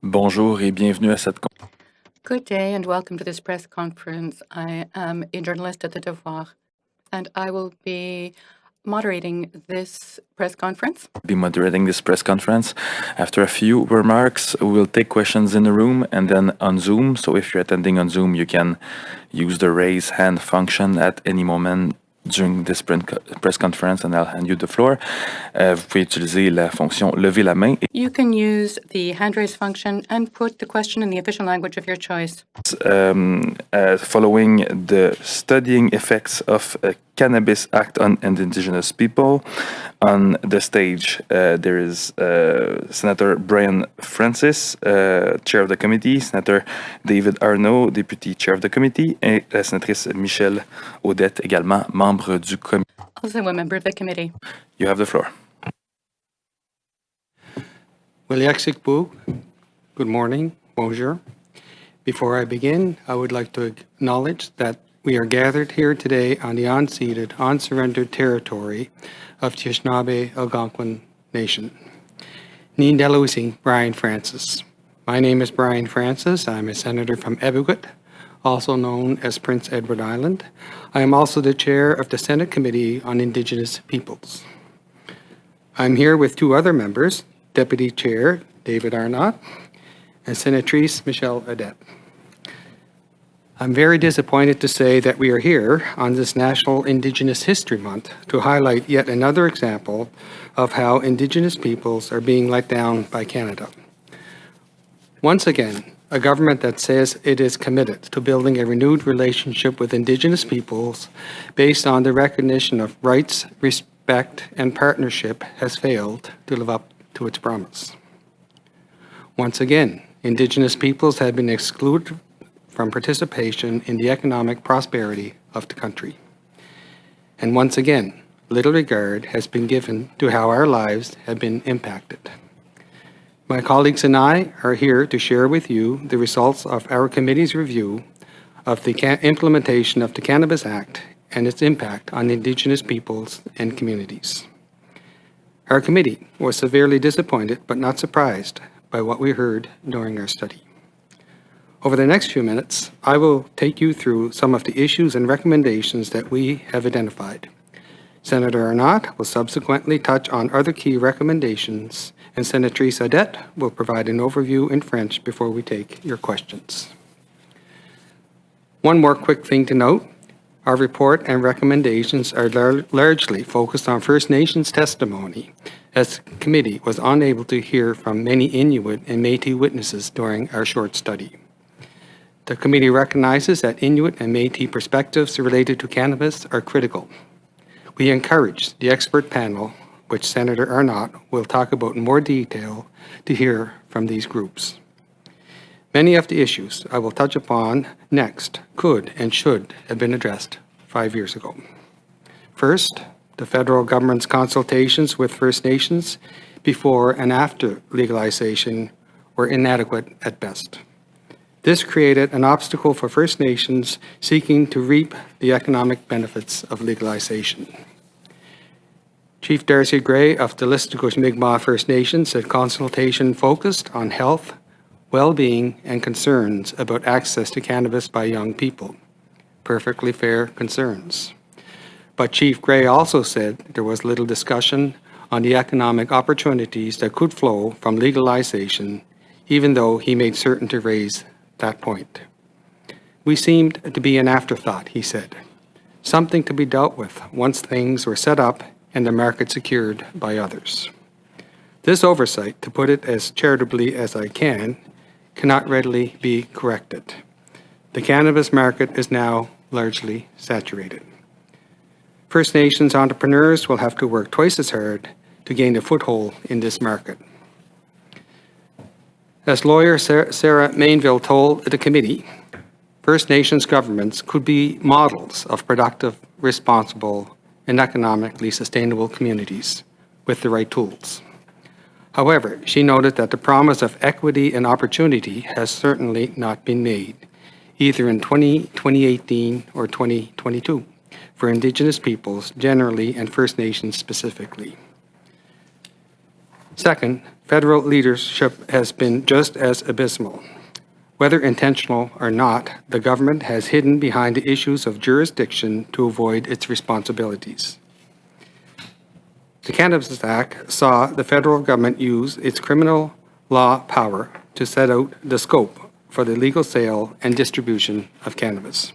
Bonjour et bienvenue à cette Good day and welcome to this press conference. I am a journalist at the Devoir, and I will be moderating this press conference. be moderating this press conference. After a few remarks, we'll take questions in the room and then on Zoom. So if you're attending on Zoom, you can use the raise hand function at any moment during this press conference and I'll hand you the floor. Vous pouvez utiliser la fonction lever la main. You can use the hand raise function and put the question in the official language of your choice. Following the studying effects of Cannabis Act on Indigenous People. On the stage, there is Senator Brian Francis, Chair of the Committee, Senator David Arnault, Deputy Chair of the Committee, et la sénatrice Michelle Audette, également membre du comité. Also a member of the committee. You have the floor. Good morning, bonjour. Before I begin, I would like to acknowledge that we are gathered here today on the unceded, unsurrendered territory of the Anishinaabe Algonquin Nation. Nindaluising Brian Francis. My name is Brian Francis. I'm a senator from Ebiwit, also known as Prince Edward Island. I am also the chair of the Senate Committee on Indigenous Peoples. I'm here with two other members, Deputy Chair David Arnott and Senatrice Michelle Audette. I'm very disappointed to say that we are here on this National Indigenous History Month to highlight yet another example of how Indigenous peoples are being let down by Canada. Once again, a government that says it is committed to building a renewed relationship with Indigenous peoples based on the recognition of rights, respect, and partnership has failed to live up to its promise. Once again, Indigenous peoples have been excluded from participation in the economic prosperity of the country. And once again, little regard has been given to how our lives have been impacted. My colleagues and I are here to share with you the results of our committee's review of the implementation of the Cannabis Act and its impact on Indigenous peoples and communities. Our committee was severely disappointed but not surprised by what we heard during our study. Over the next few minutes, I will take you through some of the issues and recommendations that we have identified. Senator Arnott will subsequently touch on other key recommendations, and Senatrice Audette will provide an overview in French before we take your questions. One more quick thing to note. Our report and recommendations are largely focused on First Nations testimony, as the committee was unable to hear from many Inuit and Métis witnesses during our short study. The committee recognizes that Inuit and Métis perspectives related to cannabis are critical. We encourage the expert panel, which Senator Arnott will talk about in more detail, to hear from these groups. Many of the issues I will touch upon next could and should have been addressed 5 years ago. First, the federal government's consultations with First Nations before and after legalization were inadequate at best. This created an obstacle for First Nations seeking to reap the economic benefits of legalization. Chief Darcy Gray of the Listicush Mi'kmaq First Nation said consultation focused on health, well-being, and concerns about access to cannabis by young people. Perfectly fair concerns. But Chief Gray also said there was little discussion on the economic opportunities that could flow from legalization, even though he made certain to raise that point. We seemed to be an afterthought, he said, something to be dealt with once things were set up and the market secured by others. This oversight, to put it as charitably as I can, cannot readily be corrected. The cannabis market is now largely saturated. First Nations entrepreneurs will have to work twice as hard to gain a foothold in this market. As lawyer Sarah Mainville told the committee, First Nations governments could be models of productive, responsible, and economically sustainable communities with the right tools. However, she noted that the promise of equity and opportunity has certainly not been made, either in 2018 or 2022, for Indigenous peoples generally and First Nations specifically. Second, federal leadership has been just as abysmal. Whether intentional or not, the government has hidden behind the issues of jurisdiction to avoid its responsibilities. The Cannabis Act saw the federal government use its criminal law power to set out the scope for the legal sale and distribution of cannabis.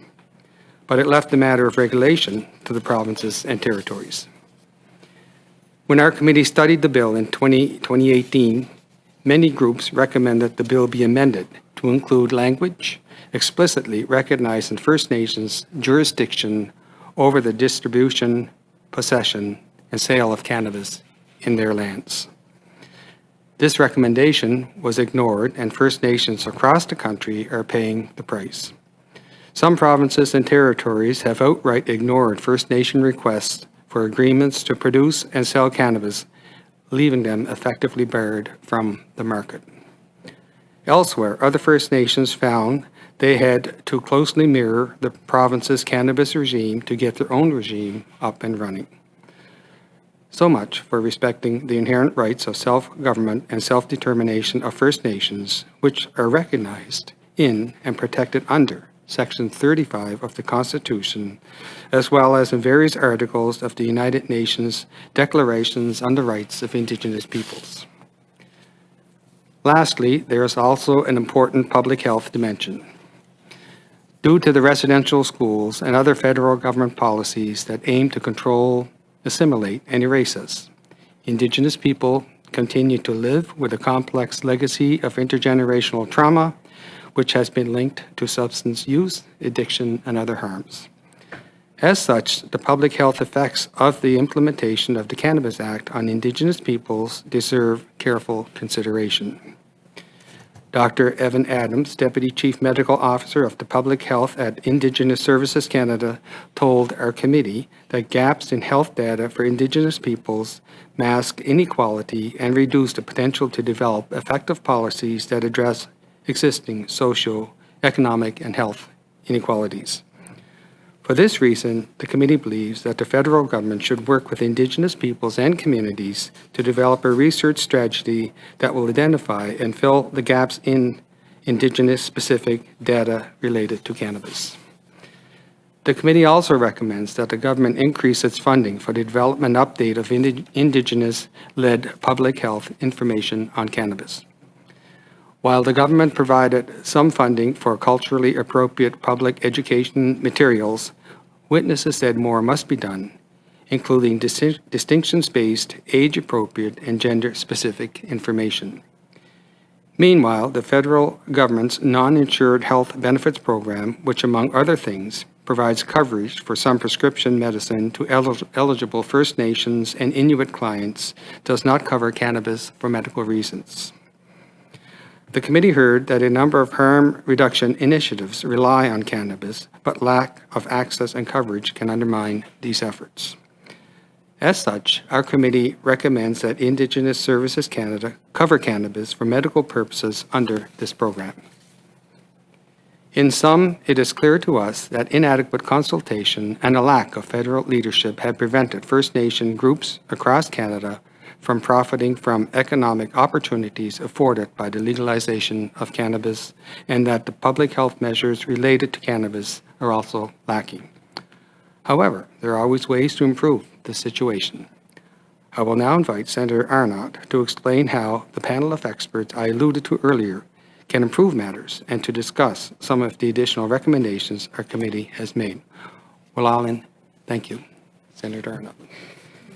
But it left the matter of regulation to the provinces and territories. When our committee studied the bill in 2018, many groups recommended the bill be amended to include language explicitly recognizing First Nations jurisdiction over the distribution, possession, and sale of cannabis in their lands. This recommendation was ignored, and First Nations across the country are paying the price. Some provinces and territories have outright ignored First Nation requests for agreements to produce and sell cannabis, leaving them effectively barred from the market. Elsewhere, other First Nations found they had to closely mirror the province's cannabis regime to get their own regime up and running. So much for respecting the inherent rights of self-government and self-determination of First Nations, which are recognized in and protected under Section 35 of the Constitution, as well as in various articles of the United Nations Declarations on the Rights of Indigenous Peoples. Lastly, there is also an important public health dimension. Due to the residential schools and other federal government policies that aim to control, assimilate, and erase us, Indigenous people continue to live with a complex legacy of intergenerational trauma, which has been linked to substance use, addiction, and other harms. As such, the public health effects of the implementation of the Cannabis Act on Indigenous peoples deserve careful consideration. Dr. Evan Adams, Deputy Chief Medical Officer of the Public Health at Indigenous Services Canada, told our committee that gaps in health data for Indigenous peoples mask inequality and reduce the potential to develop effective policies that address existing socio-economic and health inequalities. For this reason, the committee believes that the federal government should work with Indigenous peoples and communities to develop a research strategy that will identify and fill the gaps in Indigenous-specific data related to cannabis. The committee also recommends that the government increase its funding for the development and update of Indigenous-led public health information on cannabis. While the government provided some funding for culturally appropriate public education materials, witnesses said more must be done, including distinctions-based, age-appropriate, and gender-specific information. Meanwhile, the federal government's non-insured health benefits program, which among other things provides coverage for some prescription medicine to eligible First Nations and Inuit clients, does not cover cannabis for medical reasons. The committee heard that a number of harm reduction initiatives rely on cannabis, but lack of access and coverage can undermine these efforts. As such, our committee recommends that Indigenous Services Canada cover cannabis for medical purposes under this program. In sum, it is clear to us that inadequate consultation and a lack of federal leadership have prevented First Nation groups across Canada from profiting from economic opportunities afforded by the legalization of cannabis, and that the public health measures related to cannabis are also lacking. However, there are always ways to improve the situation. I will now invite Senator Arnott to explain how the panel of experts I alluded to earlier can improve matters and to discuss some of the additional recommendations our committee has made. Well, Alan, thank you. Senator Arnott.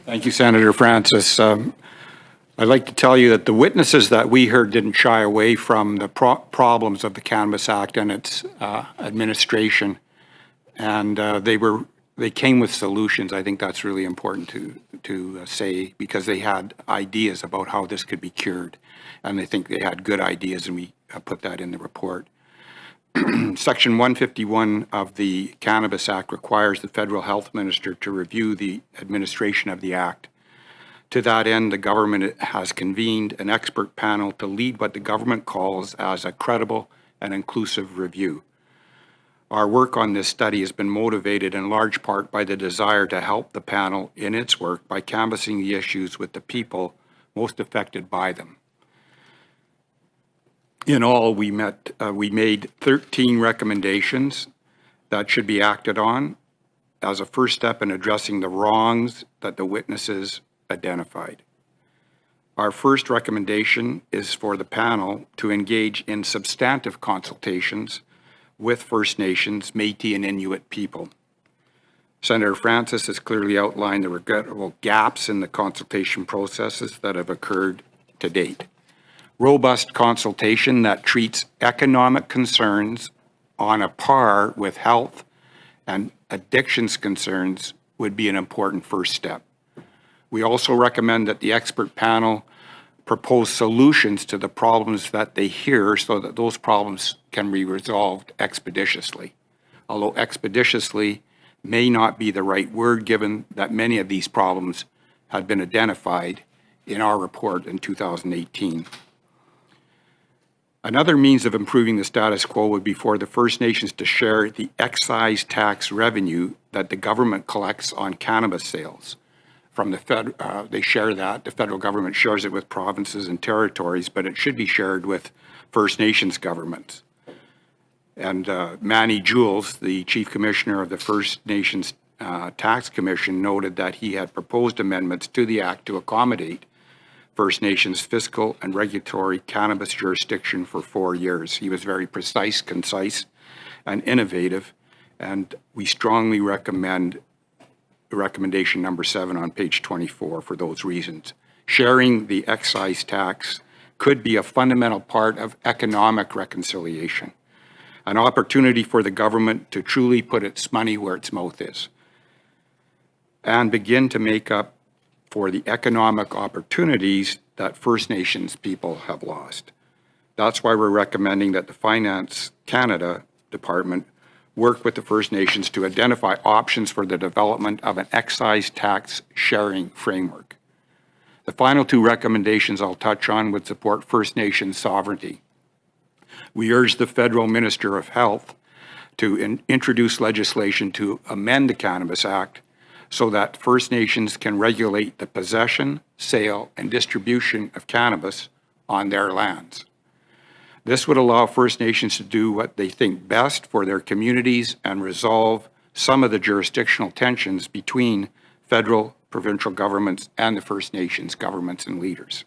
Thank you, Senator Francis. I'd like to tell you that the witnesses that we heard didn't shy away from the problems of the Cannabis Act and its administration, and they came with solutions. I think that's really important to say, because they had ideas about how this could be cured, and I think they had good ideas, and we put that in the report. Section 151 of the Cannabis Act requires the federal health minister to review the administration of the act. To that end, the government has convened an expert panel to lead what the government calls as a credible and inclusive review. Our work on this study has been motivated in large part by the desire to help the panel in its work by canvassing the issues with the people most affected by them. In all, we made 13 recommendations that should be acted on as a first step in addressing the wrongs that the witnesses identified. Our first recommendation is for the panel to engage in substantive consultations with First Nations, Métis, and Inuit people. Senator Francis has clearly outlined the regrettable gaps in the consultation processes that have occurred to date. Robust consultation that treats economic concerns on a par with health and addictions concerns would be an important first step. We also recommend that the expert panel propose solutions to the problems that they hear so that those problems can be resolved expeditiously. Although expeditiously may not be the right word given that many of these problems had been identified in our report in 2018. Another means of improving the status quo would be for the First Nations to share the excise tax revenue that the government collects on cannabis sales. From the they share that. The federal government shares it with provinces and territories, but it should be shared with First Nations governments. And Manny Jules, the Chief Commissioner of the First Nations Tax Commission, noted that he had proposed amendments to the Act to accommodate First Nations fiscal and regulatory cannabis jurisdiction for 4 years. He was very precise, concise, and innovative, and we strongly recommend recommendation number 7 on page 24 for those reasons. Sharing the excise tax could be a fundamental part of economic reconciliation, an opportunity for the government to truly put its money where its mouth is and begin to make up for the economic opportunities that First Nations people have lost. That's why we're recommending that the Finance Canada Department work with the First Nations to identify options for the development of an excise tax sharing framework. The final 2 recommendations I'll touch on would support First Nations sovereignty. We urge the Federal Minister of Health to introduce legislation to amend the Cannabis Act so that First Nations can regulate the possession, sale, and distribution of cannabis on their lands. This would allow First Nations to do what they think best for their communities and resolve some of the jurisdictional tensions between federal, provincial governments and the First Nations governments and leaders.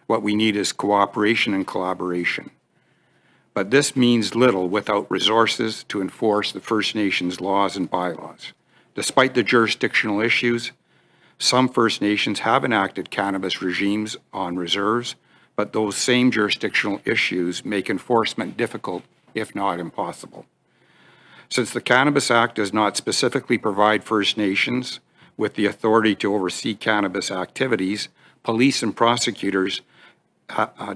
What we need is cooperation and collaboration. But this means little without resources to enforce the First Nations laws and bylaws. Despite the jurisdictional issues, some First Nations have enacted cannabis regimes on reserves, but those same jurisdictional issues make enforcement difficult, if not impossible. Since the Cannabis Act does not specifically provide First Nations with the authority to oversee cannabis activities, police and prosecutors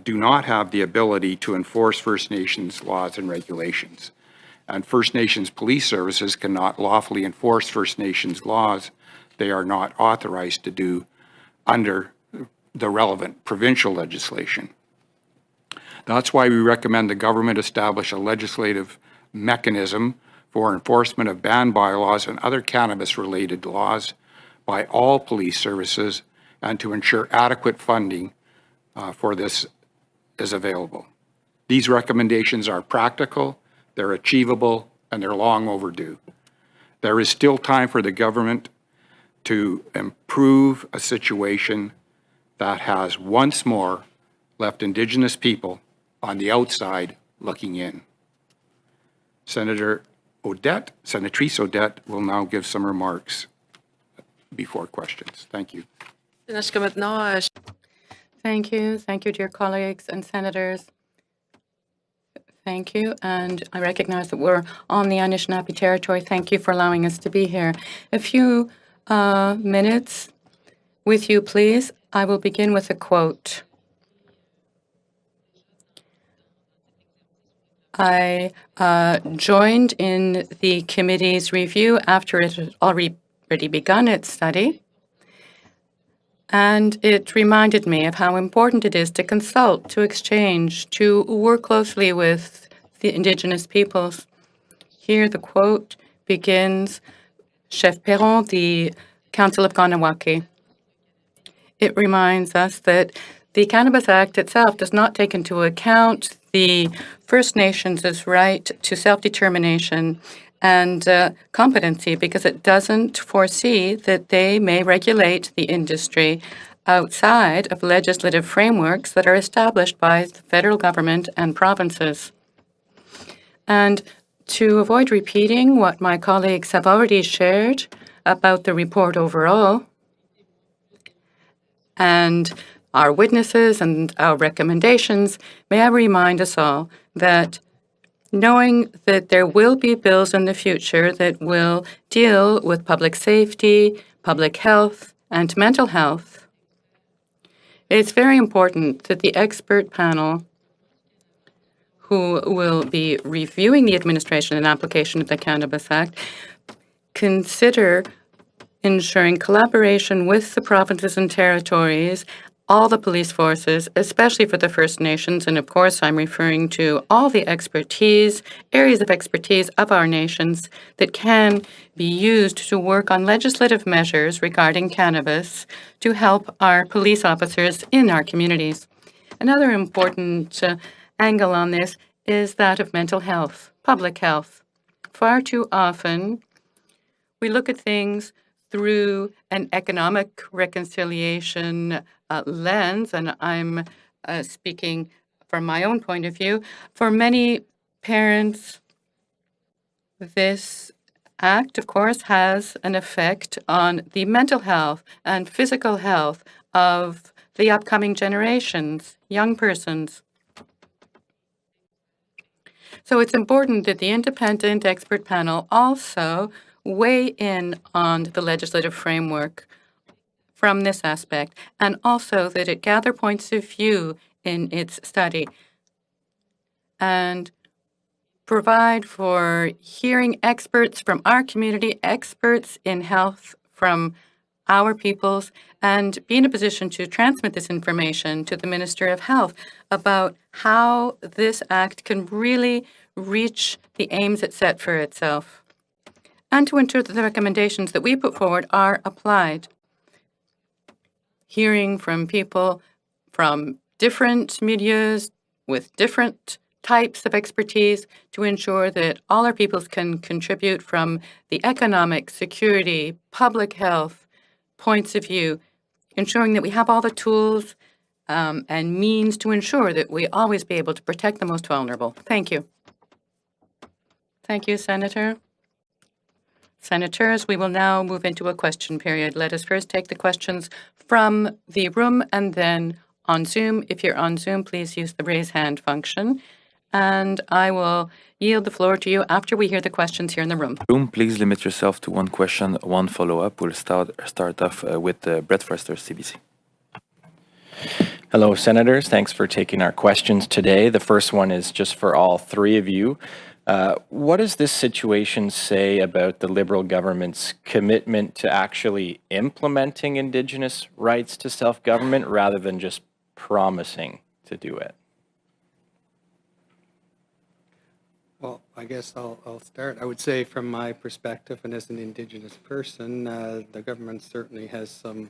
do not have the ability to enforce First Nations laws and regulations. And First Nations police services cannot lawfully enforce First Nations laws they are not authorized to do under the relevant provincial legislation. That's why we recommend the government establish a legislative mechanism for enforcement of ban bylaws and other cannabis-related laws by all police services and to ensure adequate funding for this is available. These recommendations are practical, they're achievable, and they're long overdue. There is still time for the government to improve a situation that has once more left Indigenous people on the outside looking in. Senatrice Odette will now give some remarks before questions. Thank you. Thank you. Thank you, dear colleagues and senators. Thank you. And I recognize that we're on the Anishinaabe territory. Thank you for allowing us to be here. A few minutes with you, please. I will begin with a quote. I joined in the committee's review after it had already begun its study, and it reminded me of how important it is to consult, to exchange, to work closely with the Indigenous peoples. Here the quote begins, Chef Perron, the Council of Kahnawake. it reminds us that the Cannabis Act itself does not take into account the First Nations' right to self-determination and competency, because it doesn't foresee that they may regulate the industry outside of legislative frameworks that are established by the federal government and provinces. And to avoid repeating what my colleagues have already shared about the report overall, and our witnesses and our recommendations, may I remind us all that knowing that there will be bills in the future that will deal with public safety, public health, and mental health, it's very important that the expert panel who will be reviewing the administration and application of the Cannabis Act consider ensuring collaboration with the provinces and territories, all the police forces, especially for the First Nations, and of course I'm referring to all the expertise, areas of expertise of our nations that can be used to work on legislative measures regarding cannabis to help our police officers in our communities. Another important angle on this is that of mental health, public health. Far too often, we look at things through an economic reconciliation lens, and I'm speaking from my own point of view. For many parents, this act, of course, has an effect on the mental health and physical health of the upcoming generations, young persons. So it's important that the independent expert panel also weigh in on the legislative framework from this aspect, and also that it gather points of view in its study and provide for hearing experts from our community, experts in health from our peoples, and be in a position to transmit this information to the Minister of Health about how this act can really reach the aims it set for itself, and to ensure that the recommendations that we put forward are applied. Hearing from people from different milieux with different types of expertise to ensure that all our peoples can contribute from the economic, security, public health points of view, ensuring that we have all the tools and means to ensure that we always be able to protect the most vulnerable. Thank you. Thank you, Senator. Senators, we will now move into a question period. Let us first take the questions from the room and then on Zoom. If you're on Zoom, please use the raise hand function. And I will yield the floor to you after we hear the questions here in the room. Please limit yourself to one question, one follow-up. We'll start off with Brett Forster, CBC. Hello, Senators. Thanks for taking our questions today. The first one is just for all three of you. What does this situation say about the Liberal government's commitment to actually implementing Indigenous rights to self-government rather than just promising to do it? Well, I guess I'll start. I would say from my perspective and as an Indigenous person, the government certainly has some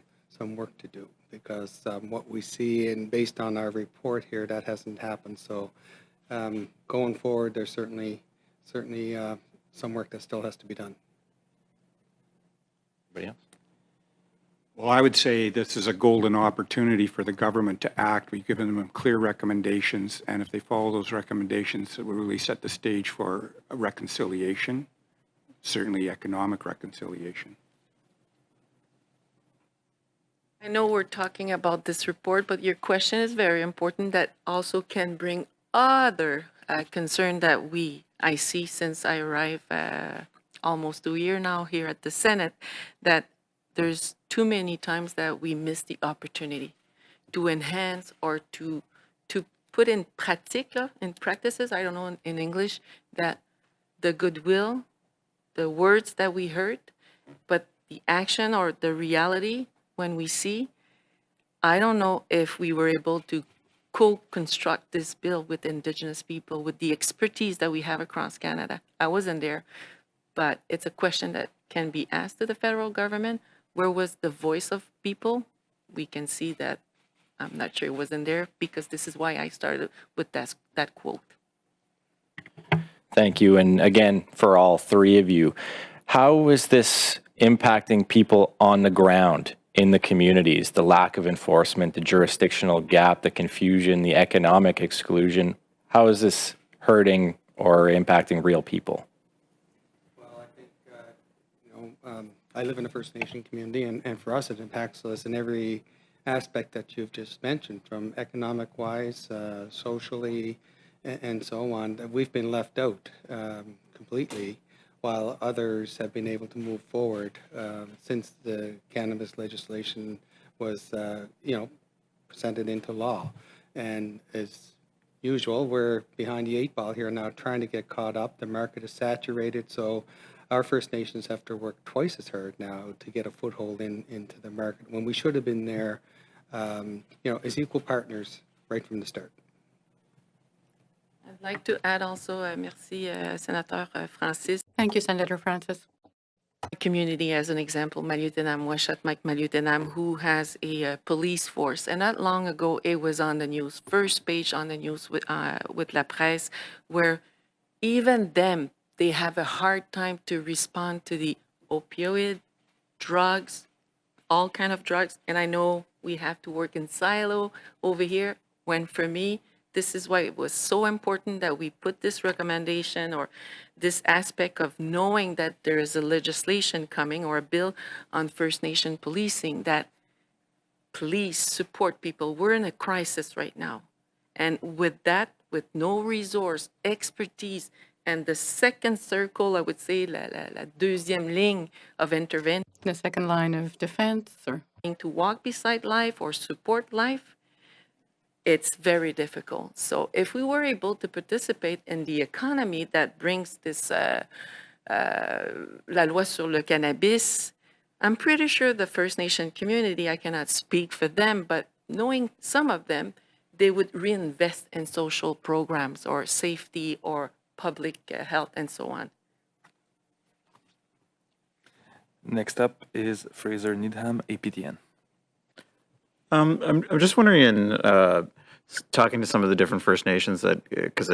work to do, because what we see, and based on our report here, that hasn't happened. So going forward, there's certainly some work that still has to be done. Anybody else? Well, I would say this is a golden opportunity for the government to act. We've given them clear recommendations, and if they follow those recommendations, it will really set the stage for a reconciliation, certainly economic reconciliation. I know we're talking about this report, but your question is very important, that also can bring other concern that I see since I arrived almost a year now here at the Senate, that there's too many times that we miss the opportunity to enhance or to put in practices, I don't know in English, that the goodwill, the words that we heard, but the action or the reality when we see, I don't know if we were able to co-construct this bill with Indigenous people, with the expertise that we have across Canada. I wasn't there, but it's a question that can be asked to the federal government. Where was the voice of people we can see that I'm not sure it wasn't there, because this is why I started with that quote. Thank you. And again, for all three of you, how is this impacting people on the ground in the communities? The lack of enforcement, the jurisdictional gap, the confusion, the economic exclusion. How is this hurting or impacting real people? Well, I think, I live in a First Nation community, and for us, it impacts us in every aspect that you've just mentioned, from economic-wise, socially, and so on. That we've been left out completely, while others have been able to move forward since the cannabis legislation was, presented into law. And as usual, we're behind the 8 ball here now, trying to get caught up. The market is saturated, so our First Nations have to work twice as hard now to get a foothold into the market, when we should have been there, as equal partners right from the start. I'd like to add also, merci, Sénateur Francis. Thank you, Senator Francis. Community as an example, Maliotenam, Washat Mike Maliotenam, who has a police force. And not long ago, it was on the news, first page on the news with La Presse, where even them, they have a hard time to respond to the opioid, drugs, all kind of drugs. And I know we have to work in silo over here, when for me, this is why it was so important that we put this recommendation, or this aspect of knowing that there is a legislation coming, or a bill on First Nation policing, that police support people. We're in a crisis right now. And with that, with no resource, expertise, and the second circle, I would say, la deuxième ligne of intervention, The second line of defense, or to walk beside life or support life, it's very difficult. So if we were able to participate in the economy that brings this, la loi sur le cannabis, I'm pretty sure the First Nation community, I cannot speak for them, but knowing some of them, they would reinvest in social programs or safety or public health and so on. Next up is Fraser Needham, APTN. I'm just wondering, in talking to some of the different First Nations, that because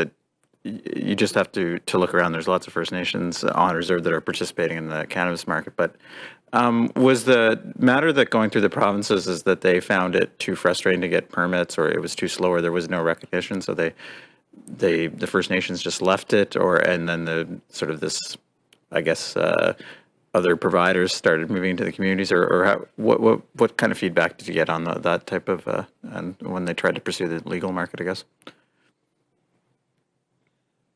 you just have to look around. There's lots of First Nations on reserve that are participating in the cannabis market. But was the matter that going through the provinces is that they found it too frustrating to get permits, or it was too slow, or there was no recognition, so the First Nations just left it, and then the sort of this, I guess, other providers started moving into the communities, or how, what kind of feedback did you get on that type of and when they tried to pursue the legal market, I guess?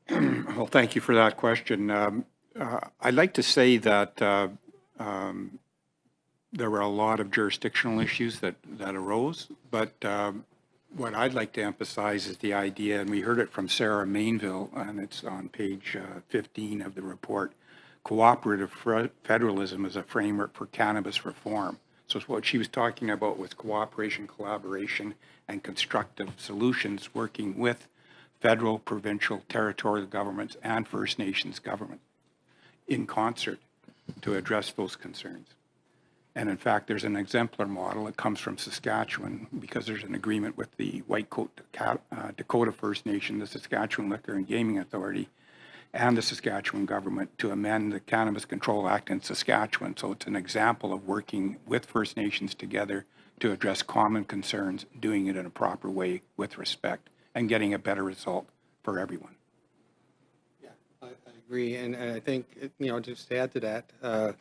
Well, thank you for that question. I'd like to say that there were a lot of jurisdictional issues that arose, but what I'd like to emphasize is the idea, and we heard it from Sarah Mainville, and it's on page 15 of the report. Cooperative federalism is a framework for cannabis reform. So what she was talking about was cooperation, collaboration, and constructive solutions, working with federal, provincial, territorial governments and First Nations government in concert to address those concerns. And in fact, there's an exemplar model that comes from Saskatchewan, because there's an agreement with the Whitecoat Dakota First Nation, the Saskatchewan Liquor and Gaming Authority, and the Saskatchewan government to amend the Cannabis Control Act in Saskatchewan. So it's an example of working with First Nations together to address common concerns, doing it in a proper way with respect, and getting a better result for everyone. Yeah, I agree. And I think, just to add to that,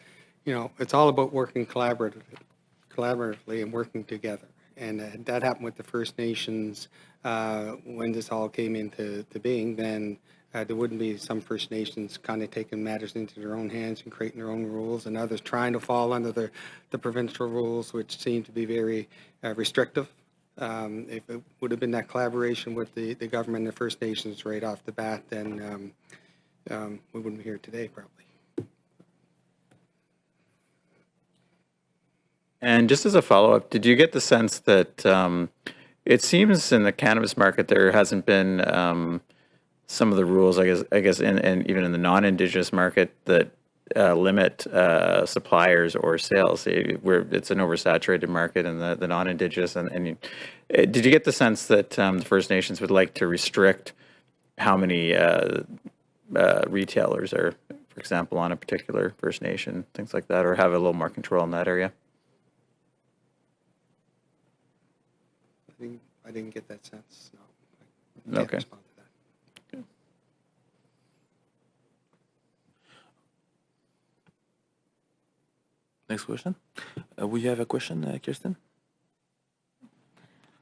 it's all about working collaboratively and working together. And that happened with the First Nations when this all came into being. Then there wouldn't be some First Nations kind of taking matters into their own hands and creating their own rules, and others trying to fall under the provincial rules, which seem to be very restrictive. If it would have been that collaboration with the government and the First Nations right off the bat, then we wouldn't be here today, probably. And just as a follow-up, did you get the sense that it seems in the cannabis market there hasn't been some of the rules, I guess, and even in the non-Indigenous market, that limit suppliers or sales. It's an oversaturated market, and the non-Indigenous. Did you get the sense that the First Nations would like to restrict how many retailers are, for example, on a particular First Nation, things like that, or have a little more control in that area? I didn't get that sense. No. I can't Okay. respond to that. Next question. We have a question, Kirsten?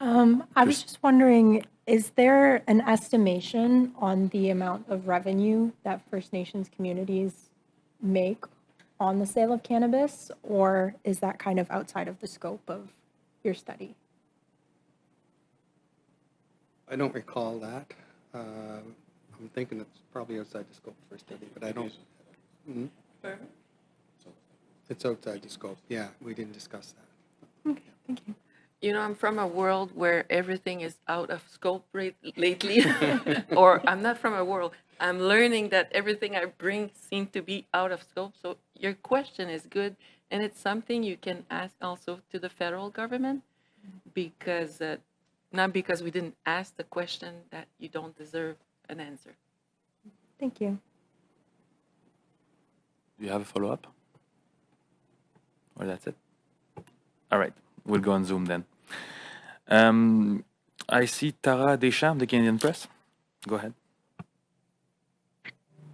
I was just wondering, is there an estimation on the amount of revenue that First Nations communities make on the sale of cannabis, or is that kind of outside of the scope of your study? I don't recall that. I'm thinking it's probably outside the scope for study, but I don't. Mhm. It's outside the scope. Yeah, we didn't discuss that. Okay, thank you. You know, I'm from a world where everything is out of scope lately. Or I'm not from a world. I'm learning that everything I bring seems to be out of scope. So your question is good. And it's something you can ask also to the federal government, because not because we didn't ask the question that you don't deserve an answer. Thank you. Do you have a follow-up? Or that's it? All right, we'll go on Zoom then. I see Tara Deschamps, the Canadian Press. Go ahead.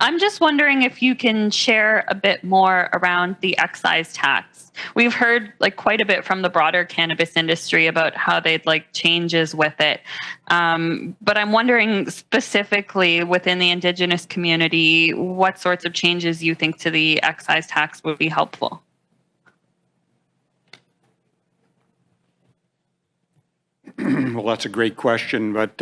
I'm just wondering if you can share a bit more around the excise tax. We've heard quite a bit from the broader cannabis industry about how they'd like changes with it. But I'm wondering specifically within the Indigenous community, what sorts of changes you think to the excise tax would be helpful? Well, that's a great question, but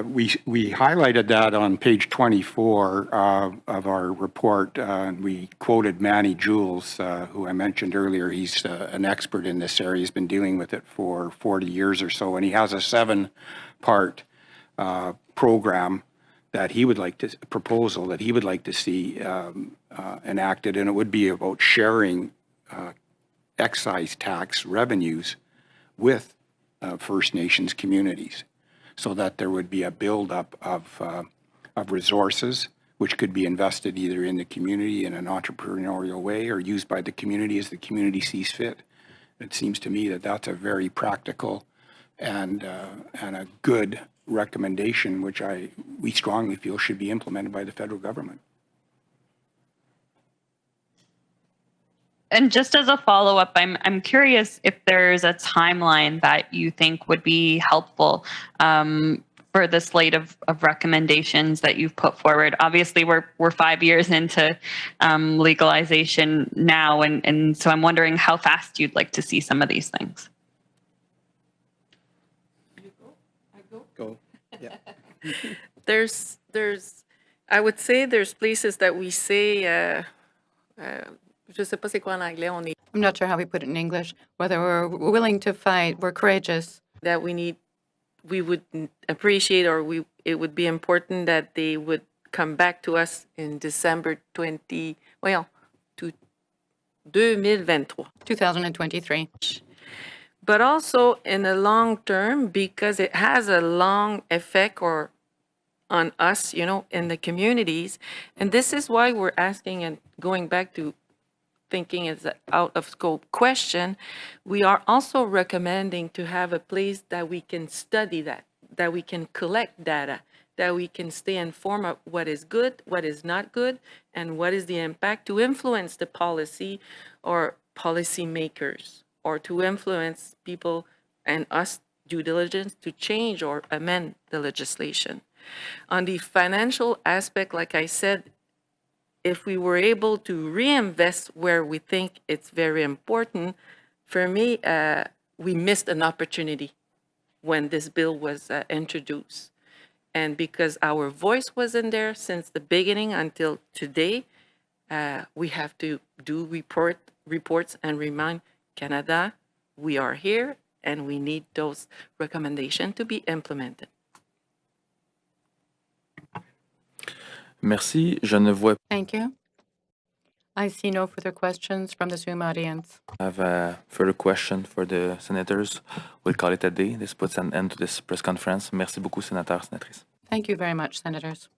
we highlighted that on page 24 of our report. We quoted Manny Jules, who I mentioned earlier. He's an expert in this area. He's been dealing with it for 40 years or so, and he has a 7-part program that he would like to, proposal that he would like to see enacted, and it would be about sharing excise tax revenues with First Nations communities, so that there would be a buildup of resources which could be invested either in the community in an entrepreneurial way or used by the community as the community sees fit. It seems to me that that's a very practical and a good recommendation, which we strongly feel should be implemented by the federal government. And just as a follow-up, I'm curious if there's a timeline that you think would be helpful for the slate of recommendations that you've put forward. Obviously, we're 5 years into legalization now, and so I'm wondering how fast you'd like to see some of these things. You go? I go? Go. Yeah. I would say there's places that we say, je sais pas c'est quoi en anglais, I'm not sure how we put it in English, whether we're willing to fight, we're courageous. that we would appreciate, or it would be important that they would come back to us in December 2023. But also in the long term, because it has a long effect on us, in the communities. And this is why we're asking, and going back to thinking it's an out of scope question, we are also recommending to have a place that we can study that we can collect data, that we can stay informed of what is good, what is not good, and what is the impact to influence the policy or policy makers, or to influence people and us due diligence to change or amend the legislation. On the financial aspect, like I said, if we were able to reinvest where we think it's very important, for me, we missed an opportunity when this bill was introduced. And because our voice wasn't there since the beginning until today, we have to do reports and remind Canada, we are here and we need those recommendations to be implemented. Merci. Je ne vois Thank you. I see no further questions from the Zoom audience. I have a further question for the senators. We'll call it a day. This puts an end to this press conference. Merci beaucoup, sénateurs, sénatrices. Thank you very much, Senators.